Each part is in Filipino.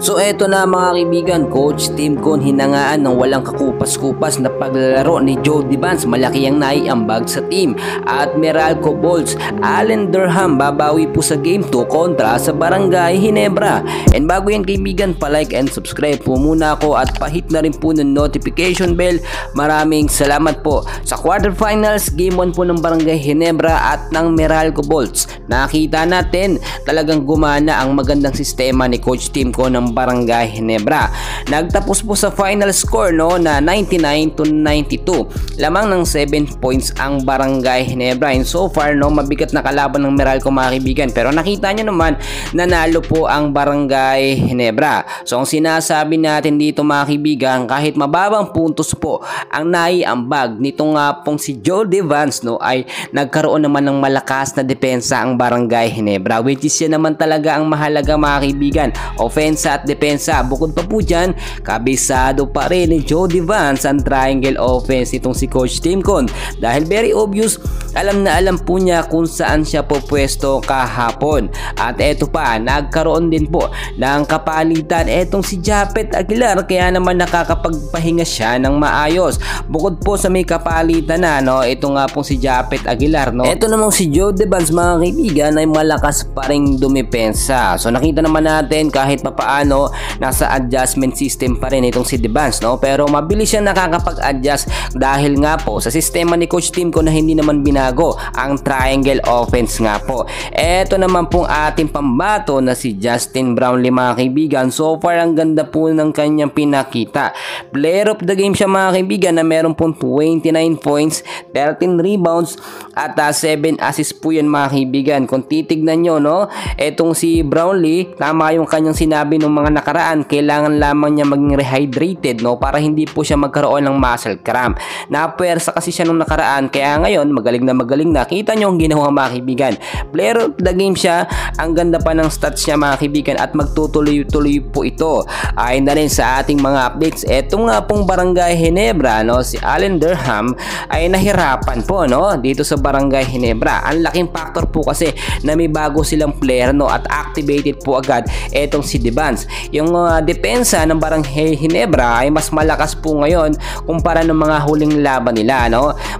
So eto na mga kaibigan, Coach Tim Con hinangaan ng walang kakupas-kupas na paglalaro ni Jody Vance. Malaki ang naiambag sa team. At Meralco Bolts, Allen Durham babawi po sa Game 2 kontra sa Barangay Ginebra. And bago yan kaibigan, pa-like and subscribe po muna ako at pa-hit na rin po ng notification bell. Maraming salamat po. Sa quarterfinals, Game 1 po ng Barangay Ginebra at ng Meralco Bolts. Nakita natin talagang gumana ang magandang sistema ni Coach Tim Con ng Barangay Ginebra. Nagtapos po sa final score na 99-92. Lamang ng 7 points ang Barangay Ginebra. And so far mabigat na kalaban ng Meralco mga kaibigan. Pero nakita nyo naman nanalo po ang Barangay Ginebra. So ang sinasabi natin dito mga kaibigan, kahit mababang puntos po ang naiambag nito nga pong si Jody Vance ay nagkaroon naman ng malakas na depensa ang Barangay Ginebra, which is yan naman talaga ang mahalaga mga kaibigan. Offensa at depensa. Bukod pa po dyan, kabisado pa rin ni Jody Vance ang triangle offense itong si Coach Tim Con. Dahil very obvious, alam na alam po niya kung saan siya po pwesto kahapon. At eto pa, nagkaroon din po ng kapalitan etong si Japet Aguilar, kaya naman nakakapagpahinga siya ng maayos. Bukod po sa may kapalitan ito nga pong si Japet Aguilar. Eto namang si Jody Vance mga kaibigan ay malakas pa rin dumepensa. So nakita naman natin kahit papaano nasa adjustment system pa rin itong si Vance, pero mabilis siya nakakapag-adjust dahil nga po sa sistema ni Coach Tim Con na hindi naman binago ang triangle offense nga po. Eto naman pong ating pambato na si Justin Brownlee mga kaibigan. So far ang ganda po ng kanyang pinakita. Player of the game siya mga kaibigan na meron pong 29 points, 13 rebounds at 7 assists po yan mga kaibigan. Kung titignan nyo etong si Brownlee, tama yung kanyang sinabi ng mga nakaraan, kailangan lamang niya maging rehydrated para hindi po siya magkaroon ng muscle cramp. Napuwersa kasi siya nung nakaraan, kaya ngayon magaling na. Kita nyo ang ginawa mga kaibigan. Player of the game siya. Ang ganda pa ng stats niya mga kaibigan at magtutuloy-tuloy po ito. Ayon na rin sa ating mga updates, eto nga pong Barangay Ginebra, si Allen Durham ay nahirapan po dito sa Barangay Ginebra. Ang laking factor po kasi na may bago silang player at activated po agad etong si Vance. Yung depensa ng Barangay Ginebra ay mas malakas po ngayon kumpara ng mga huling laban nila.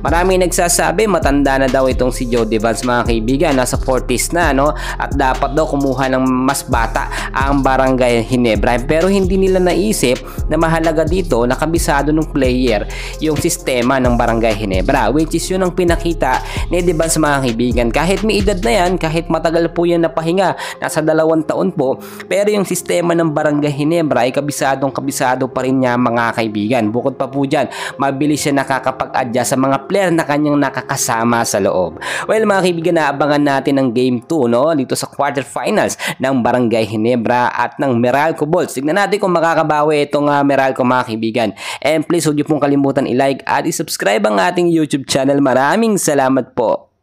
Maraming nagsasabi matanda na daw itong si Jody Vance mga kaibigan, nasa 40s na at dapat daw kumuha ng mas bata ang Barangay Ginebra. Pero hindi nila naisip na mahalaga dito na kabisado ng player yung sistema ng Barangay Ginebra, which is yun ang pinakita ni Vance mga kaibigan. Kahit may edad na yan, kahit matagal po yan napahinga, nasa 2 taon po, pero yung sistema ng Barangay Ginebra ay kabisado pa rin niya mga kaibigan. Bukod pa po dyan, mabilis siya nakakapag-adjust sa mga player na kanyang nakakasama sa loob. Well mga kaibigan, naabangan natin ang Game 2 dito sa quarterfinals ng Barangay Ginebra at ng Meralco Bolts. Tignan natin kung makakabawi itong Meralco mga kaibigan. And please huwag niyo pong kalimutan i-like at i-subscribe ang ating YouTube channel. Maraming salamat po.